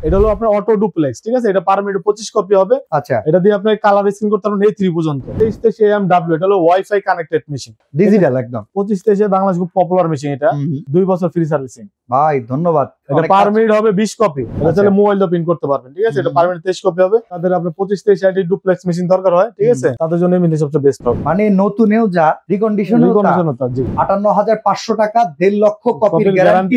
এটা হলো আপনার অটো ডুপ্লেক্স, ঠিক আছে? এটা পার মিনিটে 25 কপি হবে। আচ্ছা, এটা দিয়ে আপনি কালার স্ক্রিন করতে পারবেন A3 পর্যন্ত। 23 AMW, এটা হলো ওয়াইফাই কানেক্টেড মেশিন, ডিজিটাল একদম। 25 বাংলাদেশ খুব পপুলার মেশিন এটা। 2 বছর ফ্রি সার্ভিসিং। ভাই ধন্যবাদ। এটা পার মিনিট হবে 20 কপি। এটা চাইলে মোবাইল দিয়ে প্রিন্ট করতে পারবেন, ঠিক আছে? এটা পার মিনিট 23 কপি হবে। তাদের আপনার 25 ডুপ্লেক্স মেশিন দরকার হয়, ঠিক আছে? তাদের জন্য মিনি সবচেয়ে বেস্ট হবে। মানে নতুনেও যা রিকন্ডিশনও তা। জি, 58,500 টাকা, 1.5 লক্ষ কপির গ্যারান্টি,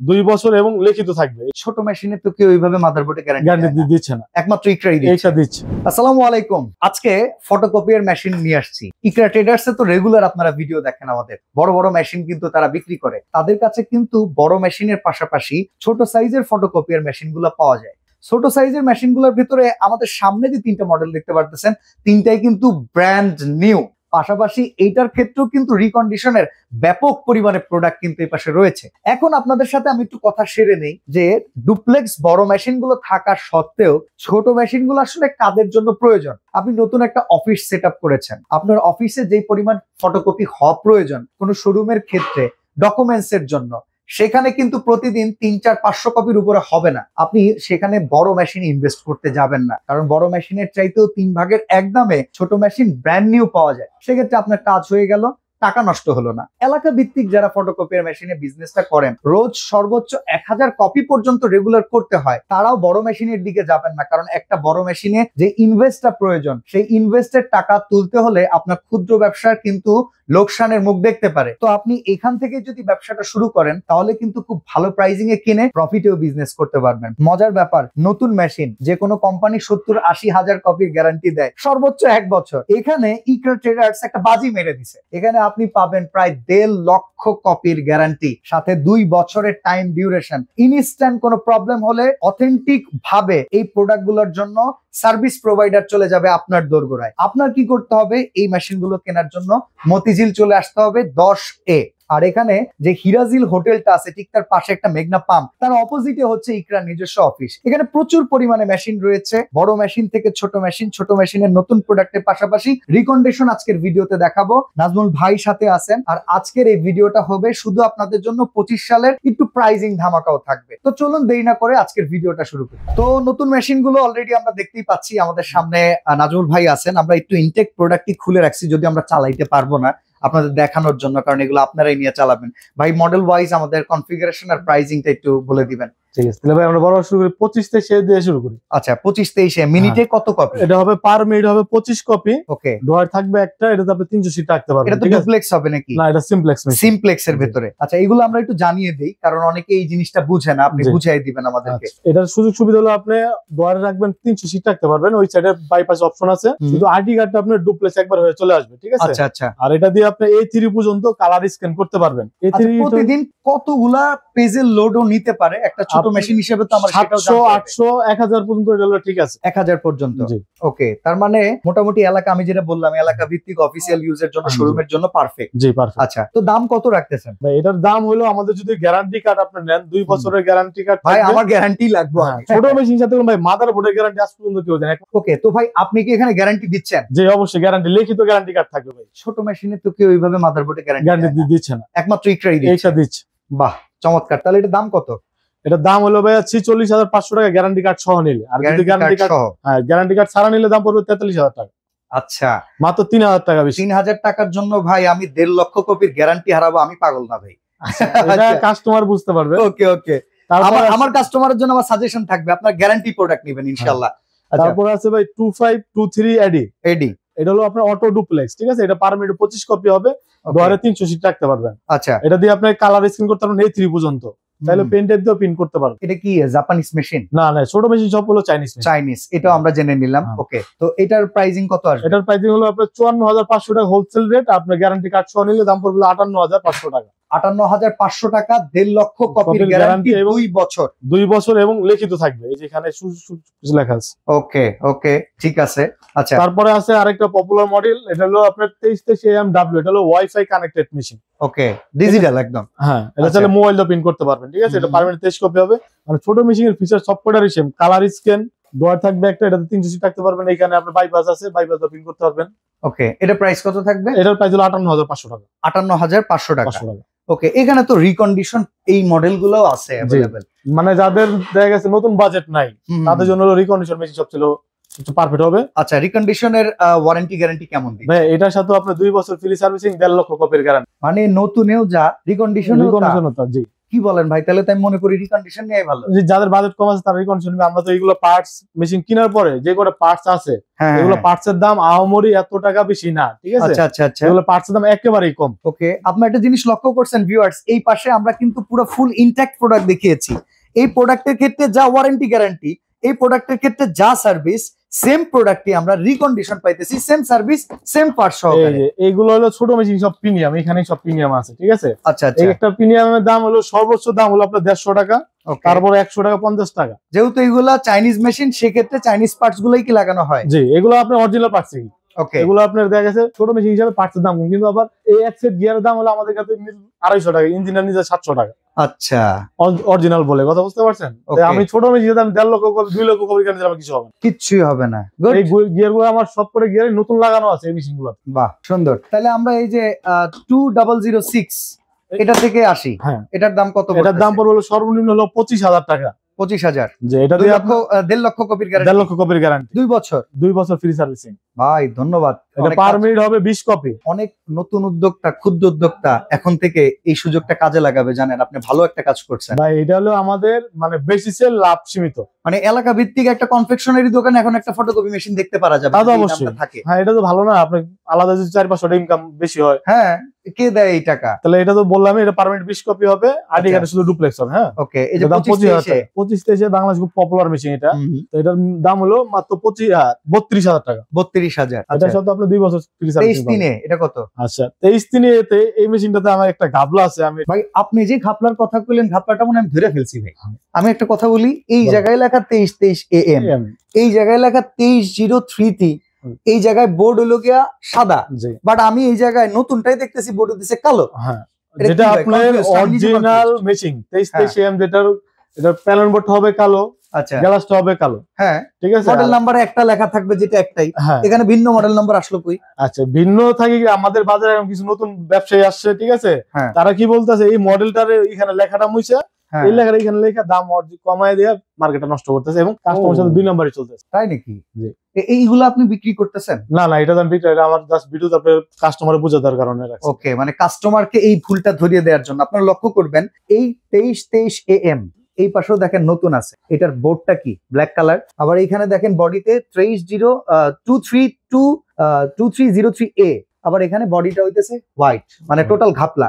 2 বছর এবং লিখিত থাকবে। ছোট মেশিনে তো কেউ এইভাবে মাদারবোর্ডে গ্যারান্টি দিচ্ছে না, একমাত্র ইকরাই দিচ্ছে। আসসালামু আলাইকুম। আজকে ফটোকপিয়ার মেশিন নিয়ে আসছি। ইকরা ট্রেডার্সে তো রেগুলার আপনারা ভিডিও দেখেন, আমাদের বড় বড় মেশিন কিন্তু তারা বিক্রি করে। তাদের কাছে কিন্তু বড় মেশিনের পাশাপাশি ছোট সাইজের ফটোকপিয়ার মেশিনগুলো পাওয়া যায়। ছোট সাইজের মেশিনগুলোর ভিতরে আমাদের সামনে যে 3টা মডেল দেখতে পারতেছেন, 3টাই কিন্তু ব্র্যান্ড নিউ। পাশাপাশি এইটার ক্ষেত্রেও কিন্তু রিকন্ডিশনের ব্যাপক পরিমাণে প্রোডাক্ট কিন্তু এই পাশে রয়েছে। এখন আপনাদের সাথে আমি একটু কথা সেরে নেই যে ডুপ্লেক্স বড় মেশিনগুলো থাকা সত্ত্বেও ছোট মেশিনগুলো আসলে কাদের জন্য প্রয়োজন। আপনি নতুন একটা অফিস সেট আপ করেছেন, আপনার অফিসে যেই পরিমাণ ফটোকপি হওয়া প্রয়োজন কোনো শোরুমের ক্ষেত্রে ডকুমেন্টস এর জন্য, সেখানে কিন্তু প্রতিদিন 300-500 কপির উপরে হবে না। আপনি সেখানে বড় মেশিন ইনভেস্ট করতে যাবেন না, কারণ বড় মেশিনের চাইতেও 3 ভাগের 1 দামে ছোট মেশিন ব্র্যান্ড নিউ পাওয়া যায়। সেক্ষেত্রে আপনার কাজ হয়ে গেল, টাকা নষ্ট হলো না। এলাকা ভিত্তিক যারা ফটোকপিয়ার মেশিনে বিজনেসটা করেন, রোজ সর্বোচ্চ 1000 কপি পর্যন্ত রেগুলার করতে হয়, তারাও বড় মেশিনের দিকে যাবেন না। কারণ একটা বড় মেশিনে যে ইনভেস্টটা প্রয়োজন, সেই ইনভেস্টের টাকা তুলতে হলে আপনার ক্ষুদ্র ব্যবসার কিন্তু লোকসানের মুখ দেখতে পারে। তো আপনি এখান থেকে যদি ব্যবসাটা শুরু করেন, তাহলে কিন্তু খুব ভালো প্রাইজিং এ কিনে প্রফিটেও বিজনেস করতে পারবেন। মজার ব্যাপার, নতুন মেশিন যে কোনো কোম্পানি 70-80 হাজার কপির গ্যারান্টি দেয় সর্বোচ্চ 1 বছর। এখানে ইকরা ট্রেডার্স একটা বাজি মেরে দিছে। এখানে আপনি পাবেন প্রায় 1.5 লক্ষ কপির গ্যারান্টি, সাথে 2 বছরের টাইম ডিউরেশন। ইনস্ট্যান্ট কোনো প্রবলেম হলে অথেন্টিক ভাবে এই প্রোডাক্ট গুলোর জন্য সার্ভিস প্রোভাইডার চলে যাবে আপনার দোরগোড়ায়। আপনার কি করতে হবে? এই মেশিনগুলো কেনার জন্য মতিঝিল চলে আসতে হবে 10A। আর এখানে যে হিরাজিল হোটেলটা আছে, ঠিক তার পাশে একটা মেঘনা পাম্প, তার অপোজিটে হচ্ছে ইকরা নিজস্ব অফিস। এখানে প্রচুর পরিমাণে মেশিন রয়েছে, বড় মেশিন থেকে ছোট মেশিন, ছোট মেশিনের নতুন প্রোডাক্টের পাশাপাশি রিকন্ডিশন আজকের ভিডিওতে দেখাবো। নাজমুল ভাই সাথে আছেন। আর আজকের এই ভিডিওটা হবে শুধু আপনাদের জন্য 25 সালের একটু প্রাইজিং ধামাকাও থাকবে। তো চলুন দেরি না করে আজকের ভিডিওটা শুরু করি। তো নতুন মেশিন গুলো অলরেডি আমরা দেখতেই পাচ্ছি আমাদের সামনে। নাজমুল ভাই আছেন। আমরা একটু ইনটেক প্রোডাক্টই খুলে রাখছি, যদি আমরা চালাইতে পারবো না আপনাদের দেখানোর জন্য, কারণ এগুলো আপনারাই নিয়ে চালাবেন। ভাই মডেল ওয়াইজ আমাদের কনফিগারেশন আর প্রাইজিংটা একটু বলে দিবেন। ঠিক আছে, তাহলে ভাই আমরা বড় শুরু করি। 25 দিয়ে শুরু করি। আচ্ছা, 25-23 মিনিটে কত কপি? এটা হবে পার মিনিট হবে 25 কপি। ওকে, ডয়ার থাকবে একটা, এটাতে আপনি 300 সিট রাখতে পারবেন। এটা তো ডুপ্লেক্স হবে নাকি? না, এটা সিমপ্লেক্স মেশিন। সিমপ্লেক্স এর ভিতরে। আচ্ছা, এগুলো আমরা একটু জানিয়ে দেই, কারণ অনেকে এই জিনিসটা বুঝে না, আপনি বুঝাই দিবেন আমাদেরকে। এটার সুযোগ সুবিধা হলো আপনি ডয়ারে রাখবেন, 300 সিট রাখতে পারবেন। ওই সাইডে বাইপাস অপশন আছে, শুধু আইডি কার্ডটা আপনার ডুপ্লেক্স একবার হয়ে চলে আসবে, ঠিক আছে? আচ্ছা আচ্ছা। আর এটা দিয়ে আপনি A3 পর্যন্ত কালার স্ক্যান করতে পারবেন। A3 প্রতিদিন কতগুলা পেজের লোডও নিতে পারে একটা ছোট মেশিন হিসেবে? তো আমরা 700, 800, 1000 পর্যন্ত এটা হলো ঠিক আছে। 1000 পর্যন্ত। ওকে, তার মানে মোটামুটি এলাকা, আমি যেটা বললাম, এলাকা ভিত্তিক অফিসিয়াল ইউজের জন্য, শোরুমের জন্য পারফেক্ট। জি, পারফেক্ট। আচ্ছা, তো দাম কত রাখতেছেন ভাই? এটার দাম হলো, আমাদের যদি গ্যারান্টি কার্ড আপনি নেন, 2 বছরের গ্যারান্টি কার্ড। ভাই আমার গ্যারান্টি লাগবে। ছোট মেশিন সাথে ভাই মাদারবোর্ডের গ্যারান্টি আজ পর্যন্ত কেউ দেয় না। ওকে, তো ভাই আপনি কি এখানে গ্যারান্টি দিচ্ছেন? জি, অবশ্যই গ্যারান্টি, লিখিত গ্যারান্টি কার্ড থাকবে ভাই। ছোট মেশিনে তো কেউ এইভাবে মাদারবোর্ডে গ্যারান্টি দিচ্ছে না, একমাত্র ইকরাই দিচ্ছে। বাহ, চমৎকার। তাহলে এটা দাম কত? এটার দাম হলো ভাই 46,500 টাকা গ্যারান্টি কার্ড সহ নিলে। আর যদি গ্যারান্টি কার্ড ছাড়া নিলে দাম পড়বে 43,000 টাকা। আচ্ছা, মাত্র 3,000 টাকা বেশি। 3,000 টাকার জন্য ভাই আমি 1.5 লক্ষ কপির গ্যারান্টি হারাবো? আমি পাগল না ভাই। এটা কাস্টমার বুঝতে পারবে। ওকে ওকে, আমার কাস্টমারের জন্য আমার সাজেশন থাকবে, আপনার গ্যারান্টি প্রোডাক্ট নেবেন ইনশাআল্লাহ। তারপর আছে ভাই 2523 এডি। এটা হলো আপনার অটো ডুপ্লেক্স, ঠিক আছে? এটা পার মিনিটে 25 কপি হবে, ডয়ারে 300 সিট রাখতে পারবেন। আচ্ছা, এটা দিয়ে আপনি কালার স্ক্রিন করতে পারবেন A3 পর্যন্ত। তাহলে পেন টাইপ দিয়েও প্রিন্ট করতে পারবেন। এটা কি জাপানিজ মেশিন? না না, ছোট মেশিন সব হলো চাইনিজ। এটাও আমরা জেনে নিলাম। ওকে, তো এটার প্রাইসিং কত আসবে? এটার প্রাইসিং হলো আপনার 54,500 টাকা হোলসেল রেট। আপনার গ্যারান্টি কার্ড সহ নিলে দাম পড়বে 58,500 টাকা। 58,500 টাকা, 1.5 লক্ষ কপির গ্যারান্টি, 2 বছর এবং লিখিত থাকবে। এই যে এখানে লেখা আছে। ওকে ওকে, ঠিক আছে। আচ্ছা, তারপরে আছে আরেকটা পপুলার মডেল, এটা হলো আপনার 23 AMW। এটা হলো ওয়াইফাই কানেক্টেড মেশিন। ওকে, ডিজিটাল একদম। হ্যাঁ, এটা চাইলে মোবাইল দিয়ে প্রিন্ট করতে পারবেন, ঠিক আছে? এটা পার মিনিট 23 কপি হবে। মানে ছোট মেশিনের ফিচার সবকটারই সেম। কালার স্ক্যান, ডয়ার থাকবে একটা, এটাতে 300 সিট রাখতে পারবেন। এখানে আপনার বাইপাস আছে, বাইপাস দিয়ে প্রিন্ট করতে পারবেন। ওকে, এটা প্রাইস কত থাকবে? এটার প্রাইস হলো 58,500 টাকা। 58,500 টাকা। ওকে, এখানে তো রিকন্ডিশন এই মডেল গুলোও আছে अवेलेबल। মানে যাদের দেখা গেছে নতুন বাজেট নাই তাদের জন্য রিকন্ডিশন মেশিন সবচেয়ে একটু পারফেক্ট হবে। আচ্ছা, রিকন্ডিশনের ওয়ারেন্টি গ্যারান্টি কেমন দিচ্ছে? ভাই এটার সাথে আপনি 2 বছর ফ্রি সার্ভিসিং 1.5 লক্ষ কপির গ্যারান্টি। মানে নতুনেও যা রিকন্ডিশনও তা। জি কি বলেন ভাই, তাহলে তো আমি মনে করি রিকন্ডিশন নেওয়াই ভালো। যাদের বাজেট কম আছে তারা রিকন্ডিশন নেবে। আমরা তো এইগুলো পার্টস মেশিন কেনার পরে যে কটা পার্টস আছে এগুলো পার্টস এর দাম আহামরি এত টাকা বেশি না, ঠিক আছে? আচ্ছা আচ্ছা আচ্ছা, এগুলো পার্টস এর দাম একেবারেই কম। ওকে, আপনি একটা জিনিস লক্ষ্য করছেন ভিউয়ার্স, এই পাশে আমরা কিন্তু পুরো ফুল ইনট্যাক্ট প্রোডাক্ট দেখিয়েছি। এই প্রোডাক্টের ক্ষেত্রে যা ওয়ারেন্টি গ্যারান্টি, এই প্রোডাক্টের ক্ষেত্রে যা সার্ভিস, সেম প্রোডাক্টই আমরা রিকন্ডিশন পাইতেছি, সেম সার্ভিস, সেম পার্টস সহকারে। এইগুলো হলো ছোট মেশিন, সব প্রিমিয়াম, এখানে সব প্রিমিয়াম আছে, ঠিক আছে? আচ্ছা আচ্ছা, এই একটা প্রিমিয়ামের দাম হলো সর্বোচ্চ দাম হলো আপনার 150 টাকা, তারপরে 100 টাকা 50 টাকা। যেহেতু এগুলা চাইনিজ মেশিন, সেক্ষেত্রে চাইনিজ পার্টস গুলোই কি লাগানো হয়? জি, এগুলো আপনার অরিজিনাল পার্টস। ওকে, এগুলো আপনার দেখা গেছে ছোট মেশিন হিসাবে পার্টসের দাম কম, কিন্তু আবার এই এক সেট গিয়ারের দাম হলো আমাদের কাছে 250 টাকা, ইঞ্জিনিয়ার নিজে 700 টাকা। আচ্ছা, অরিজিনাল বলে কথা বুঝতে পারছেন? আমি ছোট মেশিন আমি 1.5 লক্ষ 2 লক্ষ কপি কিনতে আমার কিছু হবে না, কিচ্ছুই হবে না। এই গিয়ার গুলো আমার সব করে গিয়ারে নতুন লাগানো আছে এই মেশিন গুলো। বাহ, সুন্দর। তাহলে আমরা এই যে 2006 এটা থেকে আসি, হ্যাঁ, এটার দাম কত? এটার দাম পড়বে হলো সর্বনিম্ন হলো 25,000 টাকা। 25,000, যে এটা দিয়ে 1.5 লক্ষ কপির গ্যারান্টি, 1.5 লক্ষ কপির গ্যারান্টি, 2 বছর ফ্রি সার্ভিসিং। ভাই ধন্যবাদ। এটা পার মিনিট হবে 20 কপি। অনেক নতুন উদ্যোক্তা, ক্ষুদ্র উদ্যোক্তা এখন থেকে এই সুযোগটা কাজে লাগাবে, জানেন আপনি ভালো একটা কাজ করছেন ভাই। এটা হলো আমাদের মানে বেসিসের লাভ সীমিত, মানে এলাকা ভিত্তিক একটা কনফেকশনারি দোকানে এখন একটা ফটোকপি মেশিন দেখতে পারা যাবে। তা তো অবশ্যই থাকে। হ্যাঁ, এটা তো ভালো না? আপনি আলাদা যদি 4-500 টাকা ইনকাম বেশি হয়, হ্যাঁ, কে দেয় এই টাকা? তাহলে এটা তো বললাম, এটা পার মিনিট 20 কপি হবে, আর এখানে শুধু ডুপ্লেক্স হবে। হ্যাঁ, ওকে, এই যে 25 বাংলাদেশ খুব পপুলার মেশিন এটা। তো এটার দাম হলো মাত্র 32,000 টাকা। 32,000, এটা সাথে আপনি 2 বছর ফ্রি সার্ভিস। 23 দিনে এটা কত? আচ্ছা, 23 দিনে এতে এই মেশিনটাতে আমার একটা ঘাবলা আছে। আমি ভাই, আপনি যে ঘাপলার কথা কইলেন, ঘাপলাটা মনে আমি ধরে ফেলছি ভাই। আমি একটা কথা বলি, এই জায়গায় লেখা 23 AM, এই জায়গায় লেখা 2303, এই জায়গায় বোর্ড হলো গিয়া সাদা, বাট আমি এই জায়গায় নতুনটাই দেখতেছি বোর্ড দিতেছে কালো। হ্যাঁ, যেটা আপনার অরিজিনাল মেশিন 23 AM, যেটার এটা প্যানেল বোর্ড হবে কালো, আচ্ছা, গ্লাসটা হবে কালো। হ্যাঁ, ঠিক আছে। মডেল নাম্বার একটা লেখা থাকবে, যেটা একটাই। এখানে ভিন্ন মডেল নাম্বার আসলো কই? আচ্ছা, ভিন্ন থাকে আমাদের বাজারে এখন কিছু নতুন ব্যবসায়ী আসছে, ঠিক আছে? তারা কি বলতেছে, এই মডেলটার এখানে লেখাটা মুছে এই লেখাটা এখানে লেখা দাম কমায় দিয়ে মার্কেটটা নষ্ট করতেছে এবং কাস্টমারের সাথে 2 নম্বরই চলতেছে। তাই নাকি? জি। এইগুলো আপনি বিক্রি করতেছেন? না না, এটা আমি বিক্রি, এটা আমার জাস্ট ভিডিও আপনাদের কাস্টমারে বোঝানোর কারণে রাখছি। ওকে, মানে কাস্টমারকে এই ভুলটা ধরিয়ে দেওয়ার জন্য। আপনারা লক্ষ্য করবেন, এই 23 AM এই পাশেও দেখেন নতুন আছে, এটার বোর্ডটা কি ব্ল্যাক কালার। আবার এইখানে দেখেন বডিতে 2303A, আবার এখানে বডিটা হইতেছে হোয়াইট, মানে টোটাল ঘাপলা।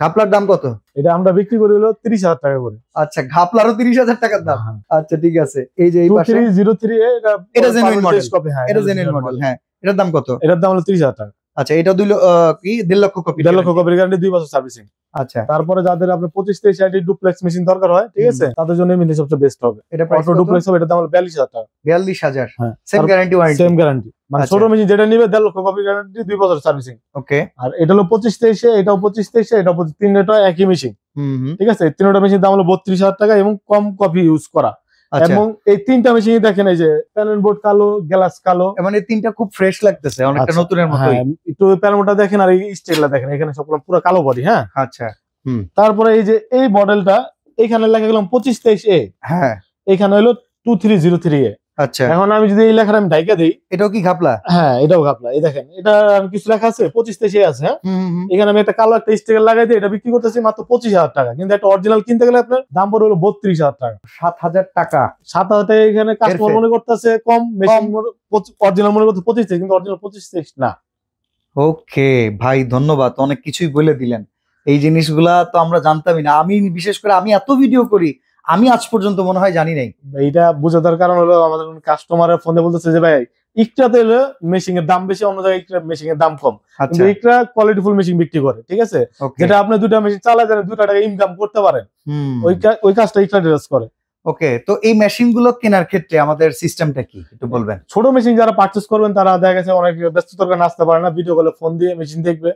ঘাপলার দাম কত? এটা আমরা বিক্রি করি হলো 30,000 টাকা করে। আচ্ছা, ঘাপলারও 30,000 টাকার দাম। আচ্ছা, ঠিক আছে। এই যে এই পাশে 2303A, এটা জেনুইন মডেল। হ্যাঁ, এটা জেনুইন মডেল। হ্যাঁ, এটার দাম কত? এটার দাম হলো 30,000 টাকা। আচ্ছা, এটা 1.5 লক্ষ কপি, 1.5 লক্ষ কপির গ্যারান্টি, 2 বছর সার্ভিসিং। আচ্ছা, তারপরে যাদের আপনার 25-23 সাইডে ডুপ্লেক্স মেশিন দরকার হয়, ঠিক আছে, তাদের জন্য এই মেশিন সবচেয়ে বেস্ট হবে। এটা অটো ডুপ্লেক্স হবে, এটার দাম হলো 42,000 টাকা। 42,000, same guarantee warranty? Same guarantee, মানে ছোট মেশিন যেটা নিবে 1.5 লক্ষ কপি গ্যারান্টি, 2 বছর সার্ভিসিং। ওকে, আর এটা হলো 25-23, এটাও 25-23, এটাও 25, তিনটা একই মেশিন। ঠিক আছে, তিনটা মেশিন দাম হলো 32,000 টাকা এবং কম কপি ইউজ করা। এবং এই তিনটা মেশিন দেখেন, এই যে প্যানেল বোর্ড কালো, গ্লাস কালো, মানে তিনটা খুব ফ্রেশ লাগতেছে, অনেকটা নতুনের মতো। একটু প্যানেল বোর্ডটা দেখেন, আর এই স্টিলটা দেখেন, এখানে সবগুলো পুরো কালো বডি। হ্যাঁ, আচ্ছা। তারপরে এই যে এই মডেলটা এখানে লেখা গেলাম 25-23A, হ্যাঁ, এখানে হলো 2303A। আচ্ছা, এখন আমি যদি এই লেখাটা আমি ঢাইকা দিই, এটাও কি ঘাপলা? হ্যাঁ, এটাও ঘাপলা। এই দেখেন, এটা কিছু লেখা আছে 25-23A আছে। হ্যাঁ, এখানে আমি একটা কালো একটা স্টিকার লাগাই দিই, এটা বিক্রি করতেছি মাত্র 25,000 টাকা, কিন্তু একটা অরিজিনাল কিনতে গেলে আপনার দাম পড়ে হলো 32,000 টাকা। 7,000 টাকা। 7,000 টাকা এখানে কাস্টমার মনে করতেছে কম, মেশিন অরিজিনাল মনে করতে 25, কিন্তু অরিজিনাল 25 না। ওকে ভাই, ধন্যবাদ, অনেক কিছুই বলে দিলেন। এই জিনিসগুলা তো আমরা জানতামই না। আমি বিশেষ করে আমি এত ভিডিও করি, আমি আজ পর্যন্ত মনে হয় জানি নাই। এইটা বোঝার কারণ হলো আমাদের কাস্টমারের ফোনে বলতেছে যে ভাই ইকটাতে হলো মেশিন এর দাম বেশি, অন্য জায়গায় ইকটা মেশিন এর দাম কম, কিন্তু ইকটা কোয়ালিটিফুল মেশিন বিক্রি করে। ঠিক আছে, যেটা আপনি দুটা মেশিন চালায় যান 2 টাকা ইনকাম করতে পারেন, ওই কাজটা ইকটা ড্রেস করে। ওকে, তো এই মেশিন গুলো কেনার ক্ষেত্রে আমাদের সিস্টেমটা কি একটু বলবেন? ছোট মেশিন যারা পারচেজ করবেন তারা দেখা গেছে অনেক ব্যস্ততার কারণে আসতে পারে না, ভিডিও কলে ফোন দিয়ে মেশিন দেখবে,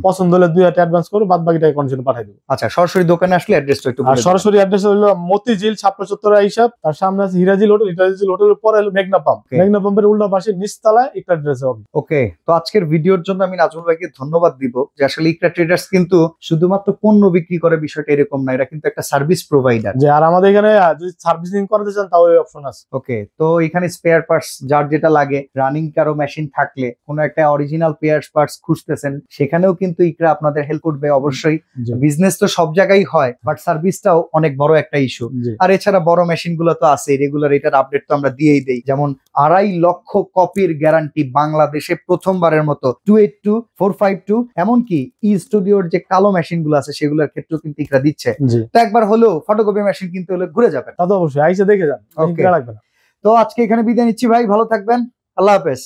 পছন্দ হলে 2 হাজার অ্যাডভান্স করে বাদ বাকি টাকা কন্ডিশনে পাঠিয়ে দেবো। আচ্ছা, সরাসরি দোকানে আসলে অ্যাড্রেসটা একটু আর বলে দিন। সরাসরি অ্যাড্রেস হলো মতিঝিল ছাপড়া চত্বর হিসাব, তার সামনে আছে হিরাজিল হোটেল, হিরাজিল হোটেলের পরে হলো মেঘনা পাম্প, মেঘনা পাম্পের উল্টা পাশে নিচতলায় ইকরা ট্রেডার্স হবে। ওকে, তো আজকের ভিডিওর জন্য আমি নাজমুল ভাইকে ধন্যবাদ দিব যে আসলে ইকরা ট্রেডার্স কিন্তু শুধুমাত্র পণ্য বিক্রি করে বিষয়টা এরকম না, এটা কিন্তু একটা সার্ভিস প্রোভাইডার। যে আর আমাদের এখানে যদি সার্ভিসিং করাতে চান তাও এই অপশন আছে। ওকে, তো এখানে স্পেয়ার পার্টস যার যেটা লাগে, রানিং কারো মেশিন থাকলে কোনো একটা অরিজিনাল স্পেয়ার পার্টস খুঁজতেছেন, সেখানেও কিন্তু ইকরা আপনাদের হেল্প করবে অবশ্যই। বিজনেস তো সব জায়গায় হয়, বাট সার্ভিসটাও অনেক বড় একটা ইস্যু। আর এছাড়া বড় মেশিন গুলো তো আছে, রেগুলার এটার আপডেট তো আমরা দিয়েই দেই, যেমন 2.5 লক্ষ কপির গ্যারান্টি বাংলাদেশে প্রথমবারের মতো 282, 452, এমনকি ই স্টুডিওর যে কালো মেশিন গুলো আছে সেগুলোর ক্ষেত্রেও কিন্তু ইকরা দিচ্ছে। তো একবার হলেও ফটোকপি মেশিন কিনতে হলে ঘুরে যাবেন। তা তো অবশ্যই আইসা দেখে যান, ওকে, লাগবে না। তো আজকে এখানে বিদায় নিচ্ছি ভাই, ভালো থাকবেন, আল্লাহ হাফেজ।